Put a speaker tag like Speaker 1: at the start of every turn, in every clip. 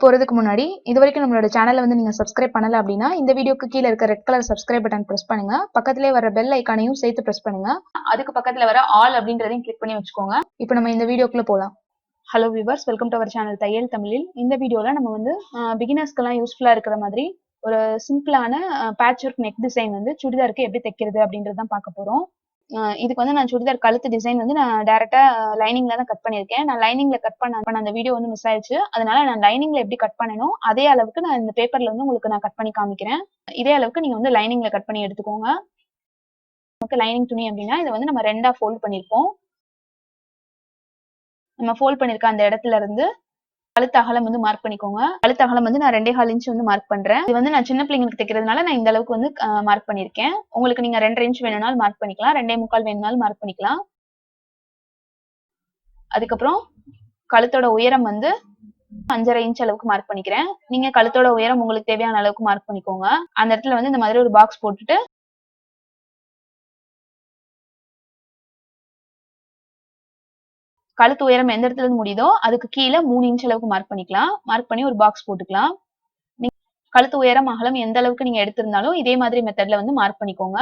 Speaker 1: போறதுக்கு முன்னாடி இதுவரைக்கும் நம்மளோட சேனலை வந்து நீங்க சப்ஸ்கிரைப் பண்ணல அப்படின்னா இந்த வீடியோக்கு கீழே இருக்க red colour subscribe button press பண்ணுங்க. பக்கத்திலே வர பெல் ஐக்கானையும் சேர்த்து பிரஸ் பண்ணுங்க. அதுக்கு பக்கத்துல வர ஆல் அப்படின்றதையும் கிளிக் பண்ணி வச்சுக்கோங்க. இப்போ நம்ம இந்த வீடியோக்குள்ள போலாம். Hello viewers, welcome to our channel தையல் தமிழில். இந்த வீடியோல நம்ம வந்து பிகினர்ஸ்க்கெல்லாம் யூஸ்ஃபுல்லா இருக்கிற மாதிரி ஒரு சிம்பிளான பேட்ச் ஒர்க் நெக் டிசைன் வந்து சுடிதாருக்கு எப்படி தைக்கிறது அப்படின்றது தான் பார்க்க போறோம். இதுக்கு வந்து நான் சுடிதார் கழுத்து டிசைன் வந்து நான் டைரக்டா லைனிங்ல தான் கட் பண்ணியிருக்கேன். நான் லைனிங்ல கட் பண்ண அந்த வீடியோ வந்து மிஸ் ஆயிடுச்சு. அதனால நான் லைனிங்ல எப்படி கட் பண்ணணும் அதே அளவுக்கு நான் இந்த பேப்பர்ல வந்து உங்களுக்கு நான் கட் பண்ணி காமிக்கிறேன். இதே அளவுக்கு நீங்க வந்து லைனிங்ல கட் பண்ணி எடுத்துக்கோங்க. நமக்கு லைனிங் துணி அப்படின்னா இதை வந்து நம்ம ரெண்டா ஃபோல்ட் பண்ணிருப்போம். நம்ம ஃபோல்ட் பண்ணிருக்க அந்த இடத்துல இருந்து கழுத்து அகலம் வந்து மார்க் பண்ணிக்கோங்க. கழுத்து அகலம் வந்து நான் 2.25 இன்ச் வந்து மார்க் பண்றேன். இது வந்து நான் சின்ன பிள்ளைங்களுக்கு தைக்கிறதுனால நான் இந்த அளவுக்கு வந்து மார்க் பண்ணிருக்கேன். உங்களுக்கு நீங்க 2.5 இன்ச் வேணும்னாலும் மார்க் பண்ணிக்கலாம், 2.25 வேணும்னாலும் மார்க் பண்ணிக்கலாம். அதுக்கப்புறம் கழுத்தோட உயரம் வந்து 5.5 இன்ச் அளவுக்கு மார்க் பண்ணிக்கிறேன். நீங்க கழுத்தோட உயரம் உங்களுக்கு தேவையான அளவுக்கு மார்க் பண்ணிக்கோங்க. அந்த இடத்துல வந்து இந்த மாதிரி ஒரு பாக்ஸ் போட்டுட்டு கழுத்து உயரம் எந்த இடத்துல இருந்து முடியுதோ அதுக்கு கீழே 3 இன்ச் அளவுக்கு மார்க் பண்ணிக்கலாம். மார்க் பண்ணி ஒரு பாக்ஸ் போட்டுக்கலாம். கழுத்து உயரம் அகலம் எந்த அளவுக்கு நீங்க எடுத்திருந்தாலும் இதே மாதிரி மெத்தட்ல வந்து மார்க் பண்ணிக்கோங்க.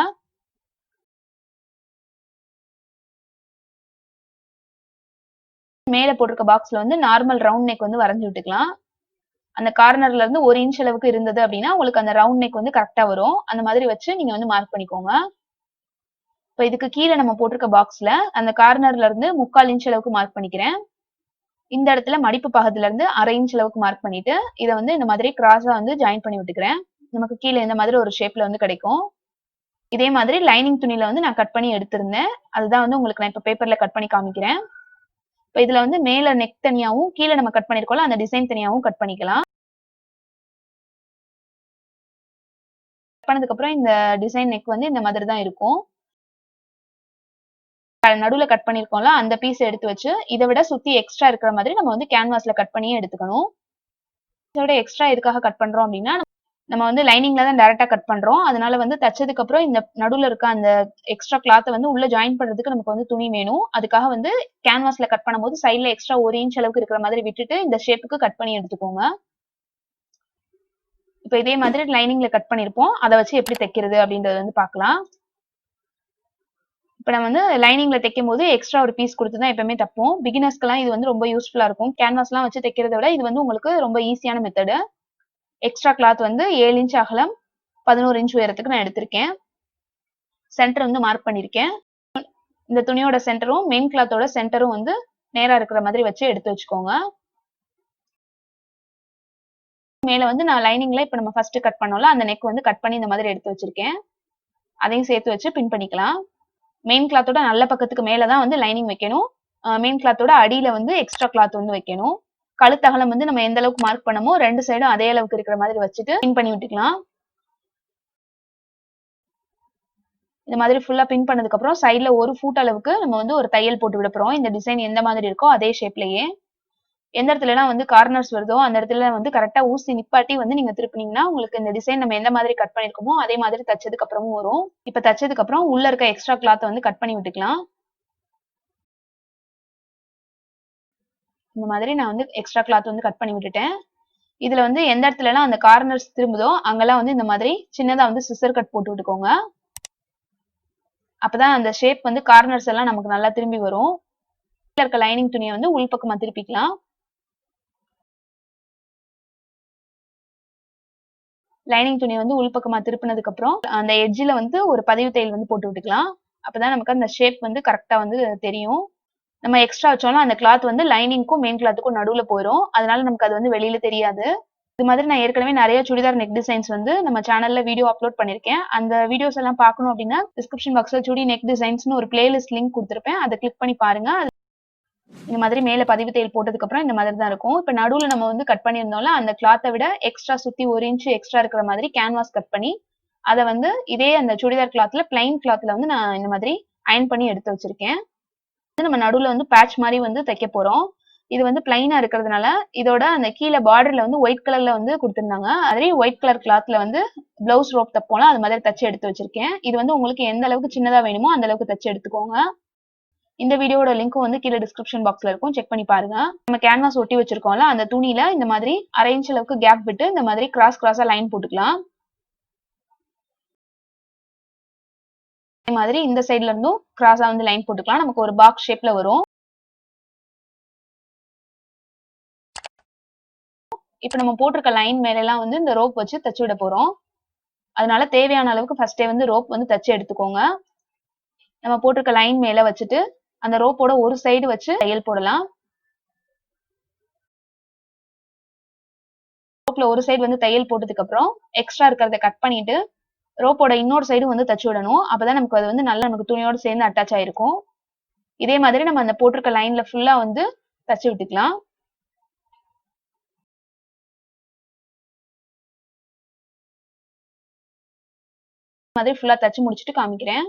Speaker 1: மேல போட்டிருக்க பாக்ஸ்ல வந்து நார்மல் ரவுண்ட் நெக் வந்து வரைஞ்சு விட்டுக்கலாம். அந்த கார்னர்ல இருந்து 1 இன்ச் அளவுக்கு இருந்தது அப்படின்னா உங்களுக்கு அந்த ரவுண்ட் நெக் வந்து கரெக்டா வரும். அந்த மாதிரி வச்சு நீங்க வந்து மார்க் பண்ணிக்கோங்க. இப்போ இதுக்கு கீழே நம்ம போட்டிருக்க பாக்ஸ்ல அந்த கார்னர்ல இருந்து 3/4 இன்ச் அளவுக்கு மார்க் பண்ணிக்கிறேன். இந்த இடத்துல மடிப்பு பாகத்துல இருந்து 1/2 இன்ச் அளவுக்கு மார்க் பண்ணிட்டு இதை வந்து இந்த மாதிரி கிராஸா வந்து ஜாயின் பண்ணி விட்டுக்கிறேன். நமக்கு கீழே இந்த மாதிரி ஒரு ஷேப்ல வந்து கிடைக்கும். இதே மாதிரி லைனிங் துணியில வந்து நான் கட் பண்ணி எடுத்திருந்தேன். அதுதான் வந்து உங்களுக்கு நான் இப்ப பேப்பர்ல கட் பண்ணி காமிக்கிறேன். இப்போ இதுல வந்து மேல நெக் தனியாவும் கீழே நம்ம கட் பண்ணிருக்கோம்ல அந்த டிசைன் தனியாவும் கட் பண்ணிக்கலாம். கட் பண்ணதுக்கு அப்புறம் இந்த டிசைன் நெக் வந்து இந்த மாதிரி தான் இருக்கும். நடுவுல கட் பண்ணிருக்கோம்ல அந்த பீஸ் எடுத்து வச்சு இதை விட சுத்தி எக்ஸ்ட்ரா இருக்கிற மாதிரி நம்ம வந்து கேன்வாஸ்ல கட் பண்ணியே எடுத்துக்கணும். இதோட எக்ஸ்ட்ரா எதுக்காக கட் பண்றோம் அப்படின்னா நம்ம வந்து லைனிங்ல தான் டைரக்டா கட் பண்றோம். அதனால வந்து தச்சதுக்கு அப்புறம் இந்த நடுவுல இருக்க அந்த எக்ஸ்ட்ரா கிளாத்தை வந்து உள்ள ஜாயின் பண்றதுக்கு நமக்கு வந்து துணி வேணும். அதுக்காக வந்து கேன்வாஸ்ல கட் பண்ணும்போது சைட்ல எக்ஸ்ட்ரா 1 இன்ச் அளவுக்கு இருக்கிற மாதிரி விட்டுட்டு இந்த ஷேப்புக்கு கட் பண்ணி எடுத்துக்கோங்க. இப்போ இதே மாதிரி லைனிங்ல கட் பண்ணிருப்போம். அதை வச்சு எப்படி தைக்கிறது அப்படின்றத வந்து பார்க்கலாம். இப்போ நம்ம வந்து லைனிங்ல தைக்கும் போது எக்ஸ்ட்ரா ஒரு பீஸ் கொடுத்து தான் எப்பவுமே தைப்போம். பிகினர்ஸ்க்கெல்லாம் இது வந்து ரொம்ப யூஸ்ஃபுல்லா இருக்கும். கேன்வாஸ்லாம் வச்சு தைக்கிறத விட இது வந்து உங்களுக்கு ரொம்ப ஈஸியான மெத்தடு. எக்ஸ்ட்ரா கிளாத் வந்து 7 இன்ச் அகலம் 11 இன்ச் உயரத்துக்கு நான் எடுத்திருக்கேன். சென்டர் வந்து மார்க் பண்ணிருக்கேன். இந்த துணியோட சென்டரும் மெயின் கிளாத்தோட சென்டரும் வந்து நேரா இருக்கிற மாதிரி வச்சு எடுத்து வச்சுக்கோங்க. மேல வந்து நான் லைனிங்ல இப்ப நம்ம ஃபர்ஸ்ட் கட் பண்ணோம்ல அந்த நெக் வந்து கட் பண்ணி இந்த மாதிரி எடுத்து வச்சிருக்கேன். அதையும் சேர்த்து வச்சு பின் பண்ணிக்கலாம். மெயின் கிளாத்தோட நல்ல பக்கத்துக்கு மேலதான் வந்து லைனிங் வைக்கணும். மெயின் கிளாத்தோட அடியில வந்து எக்ஸ்ட்ரா கிளாத் வந்து வைக்கணும். கழுத்து அகலம் வந்து நம்ம எந்த அளவுக்கு மார்க் பண்ணமோ 2 சைடும் அதே அளவுக்கு இருக்கிற மாதிரி வச்சுட்டு பின் பண்ணி விட்டுக்கலாம். இந்த மாதிரி ஃபுல்லா பின் பண்ணதுக்கு அப்புறம் சைட்ல 1 ஃபுட் அளவுக்கு நம்ம வந்து ஒரு தையல் போட்டு விட போறோம். இந்த டிசைன் எந்த மாதிரி இருக்கோ அதே ஷேப்லயே. எந்த இடத்துல எல்லாம் வந்து கார்னர்ஸ் வருதோ அந்த இடத்துல வந்து கரெக்டா ஊசி நிப்பாட்டி வந்து நீங்க திருப்பினீங்கன்னா உங்களுக்கு இந்த டிசைன் நம்ம எந்த மாதிரி கட் பண்ணிருக்கோமோ அதே மாதிரி தச்சதுக்கு அப்புறமும் வரும். இப்ப தச்சதுக்கு அப்புறம் உள்ள இருக்க எக்ஸ்ட்ரா கிளாத் வந்து கட் பண்ணி விட்டுக்கலாம். இந்த மாதிரி நான் வந்து எக்ஸ்ட்ரா கிளாத் வந்து கட் பண்ணி விட்டுட்டேன். இதுல வந்து எந்த இடத்துல எல்லாம் அந்த கார்னர்ஸ் திரும்புதோ அங்கெல்லாம் வந்து இந்த மாதிரி சின்னதா வந்து சிசர் கட் போட்டு விட்டுக்கோங்க. அப்பதான் அந்த ஷேப் வந்து கார்னர்ஸ் எல்லாம் நமக்கு நல்லா திரும்பி வரும். இருக்க லைனிங் துணியை வந்து உள்பக்கமா திருப்பிக்கலாம். லைனிங் துணி வந்து உள்பக்கமா திருப்பினதுக்கு அப்புறம் அந்த எட்ஜில வந்து ஒரு பதிவு தையல் வந்து போட்டு விட்டுக்கலாம். அப்பதான் நமக்கு அந்த ஷேப் வந்து கரெக்டா வந்து தெரியும். நம்ம எக்ஸ்ட்ரா வச்சோம்னா அந்த கிளாத் வந்து லைனிங்க்கும் மெயின் கிளாத்துக்கும் நடுவுல போயிடும். அதனால நமக்கு அது வந்து வெளியில தெரியாது. இது மாதிரி நான் ஏற்கனவே நிறைய சுடிதார் நெக் டிசைன்ஸ் வந்து நம்ம சேனல்ல வீடியோ அப்லோட் பண்ணிருக்கேன். அந்த வீடியோஸ் எல்லாம் பார்க்கணும் அப்படின்னா டிஸ்கிரிப்ஷன் பாக்ஸ்ல சுடி நெக் டிசைன்ஸ்னு ஒரு பிளேலிஸ்ட் லிங்க் கொடுத்திருப்பேன். அதை கிளிக் பண்ணி பாருங்க. இந்த மாதிரி மேல பதிவு தையல் போட்டதுக்கு அப்புறம் இந்த மாதிரி தான் இருக்கும். இப்ப நடுவுல நம்ம வந்து கட் பண்ணியிருந்தோம்ல அந்த கிளாத்தை விட எக்ஸ்ட்ரா சுத்தி 1 இன்ச் எக்ஸ்ட்ரா இருக்கிற மாதிரி கேன்வாஸ் கட் பண்ணி அதை வந்து இதே அந்த சுடிதார் கிளாத்ல பிளைன் கிளாத்ல வந்து நான் இந்த மாதிரி அயன் பண்ணி எடுத்து வச்சிருக்கேன். நம்ம நடுவுல வந்து பேட்ச் மாதிரி வந்து தைக்க போறோம். இது வந்து பிளைனா இருக்கிறதுனால இதோட அந்த கீழே பார்டர்ல வந்து ஒயிட் கலர்ல வந்து கொடுத்திருந்தாங்க. அதே ஒயிட் கலர் கிளாத்ல வந்து பிளவுஸ் ரோப் தைப்போம்ல அது மாதிரி தச்சு எடுத்து வச்சிருக்கேன். இது வந்து உங்களுக்கு எந்த அளவுக்கு சின்னதா வேணுமோ அந்த அளவுக்கு தச்சு எடுத்துக்கோங்க. இந்த வீடியோட லிங்க் வந்து கீழே டிஸ்கிரிப்ஷன் பாக்ஸ்ல இருக்கும், செக் பண்ணி பாருங்க. நம்ம கேன்வாஸ் ஒட்டி வச்சிருக்கோம்ல, அந்த துணியில இந்த மாதிரி 1/2 இன்ச் அளவுக்கு கேப் விட்டு இந்த மாதிரி கிராஸா லைன் போட்டுக்கலாம். அதே மாதிரி இந்த சைடுல இருந்தும் கிராஸா வந்து லைன் போட்டுக்கலாம். நமக்கு ஒரு பாக்ஸ் ஷேப்ல வரும். இப்ப நம்ம போட்டிருக்க லைன் மேல எல்லாம் வந்து இந்த ரோப் வச்சு தச்சு விட போறோம். அதனால தேவையான அளவுக்கு ஃபர்ஸ்டே வந்து ரோப் வந்து தச்சு எடுத்துக்கோங்க. நம்ம போட்டிருக்க லைன் மேல வச்சுட்டு அந்த ரோப்போட ஒரு சைடு வச்சு தையல் போடலாம். ரோப்ல ஒரு சைடு வந்து தையல் போட்டதுக்கு அப்புறம் எக்ஸ்ட்ரா இருக்கிறத கட் பண்ணிட்டு ரோப்போட இன்னொரு சைடு வந்து தச்சு விடணும். அப்பதான் நமக்கு அது வந்து நல்லா நமக்கு துணியோட சேர்ந்து அட்டாச் ஆயிருக்கும். இதே மாதிரி நம்ம அந்த போட்டிருக்க லைன்ல ஃபுல்லா வந்து தச்சு விட்டுக்கலாம். மாதிரி ஃபுல்லா தச்சு முடிச்சுட்டு காமிக்கிறேன்.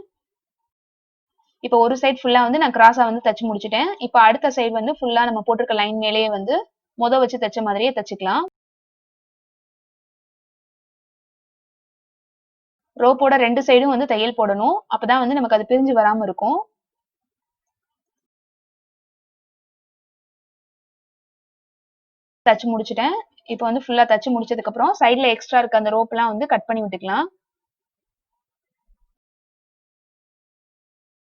Speaker 1: இப்போ ஒரு சைடு ஃபுல்லா வந்து நான் கிராஸா வந்து தச்சு முடிச்சிட்டேன். இப்போ அடுத்த சைடு வந்து ஃபுல்லா நம்ம போட்டிருக்க லைன் மேலேயே வந்து வச்சு தச்ச மாதிரியே தச்சுக்கலாம். ரோப்போட 2 சைடும் வந்து தையல் போடணும். அப்பதான் வந்து நமக்கு அது பிரிஞ்சு வராம இருக்கும். தச்சு முடிச்சிட்டேன். இப்போ வந்து ஃபுல்லா தச்சு முடிச்சதுக்கு அப்புறம் சைடுல எக்ஸ்ட்ரா இருக்க அந்த ரோப் எல்லாம் வந்து கட் பண்ணி விட்டுக்கலாம்.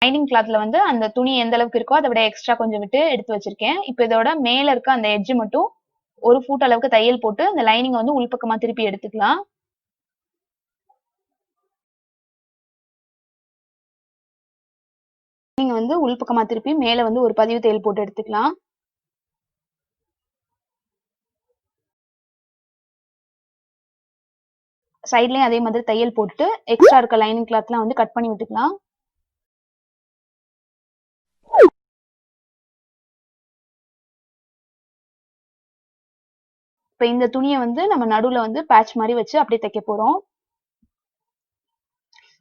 Speaker 1: லைனிங் கிளாத்ல வந்து அந்த துணி எந்த அளவுக்கு இருக்கோ அதை விட எக்ஸ்ட்ரா கொஞ்சம் விட்டு எடுத்து வச்சிருக்கேன். இப்போ இதோட மேல இருக்க அந்த எட்ஜ் மட்டும் 1 ஃபுட் அளவுக்கு தையல் போட்டு அந்த லைனிங் வந்து உள்பக்கமா திருப்பி எடுத்துக்கலாம். நீங்க வந்து உள்பக்கமா திருப்பி மேல வந்து ஒரு பதிவு தையல் போட்டு எடுத்துக்கலாம். சைட்லயும் அதே மாதிரி தையல் போட்டு எக்ஸ்ட்ரா இருக்க லைனிங் கிளாத்லாம் வந்து கட் பண்ணி விட்டுக்கலாம். இப்ப இந்த துணியை வந்து நம்ம நடுவுல வந்து பேட்ச் மாதிரி வச்சு அப்படியே தைக்க போறோம்.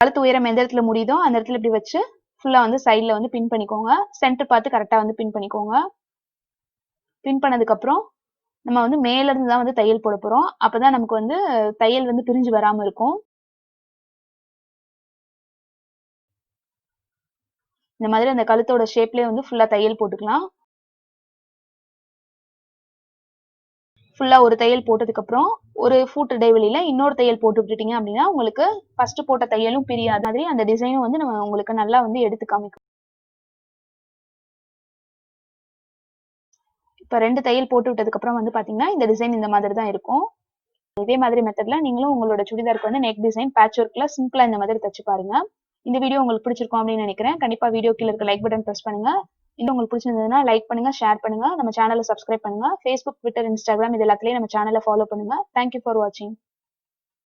Speaker 1: கழுத்து உயரம் எந்த இடத்துல முடியுதோ அந்த இடத்துல இப்படி வச்சு ஃபுல்லா வந்து சைட்ல வந்து பின் பண்ணிக்கோங்க. சென்டர் பார்த்து கரெக்டா வந்து பின் பண்ணிக்கோங்க. பின் பண்ணதுக்கு அப்புறம் நம்ம வந்து மேல இருந்து தான் வந்து தையல் போட போறோம். அப்பதான் நமக்கு வந்து தையல் வந்து பிரிஞ்சு வராம இருக்கும். இந்த மாதிரி அந்த கழுத்தோட ஷேப்லயே வந்து ஃபுல்லா தையல் போட்டுக்கலாம். ஃபுல்லா ஒரு தையல் போட்டதுக்கு அப்புறம் ஒரு ஃபுட் இடைவெளியில இன்னொரு தையல் போட்டு விட்டுட்டீங்க அப்படின்னா உங்களுக்கு ஃபர்ஸ்ட் போட்ட தையலும் பிரியாத மாதிரி அந்த டிசைனும் வந்து நம்ம உங்களுக்கு நல்லா வந்து எடுத்து காமிக்கும். இப்ப 2 தையல் போட்டு விட்டதுக்கு அப்புறம் வந்து பாத்தீங்கன்னா இந்த டிசைன் இந்த மாதிரி தான் இருக்கும். இதே மாதிரி மெத்தட்ல நீங்களும் உங்களோட சுடிதாருக்கு வந்து நெக் டிசைன் பேட்ச் ஒர்க்ல சிம்பிளா இந்த மாதிரி தச்சு பாருங்க. இந்த வீடியோ உங்களுக்கு பிடிச்சிருக்கும் அப்படின்னு நினைக்கிறேன். கண்டிப்பா வீடியோ கீழ இருக்க லைக் பட்டன் பிரஸ் பண்ணுங்க. இன்னும் உங்களுக்கு பிடிச்சிருந்ததுன்னா லைக் பண்ணுங்க, ஷேர் பண்ணுங்க, நம்ம சேனலை சப்ஸ்கிரைப் பண்ணுங்க. Facebook, Twitter, Instagram இது எல்லாத்துலயும் நம்ம சேனலை ஃபாலோ பண்ணுங்க. தேங்க்யூ ஃபார் வாட்சிங்.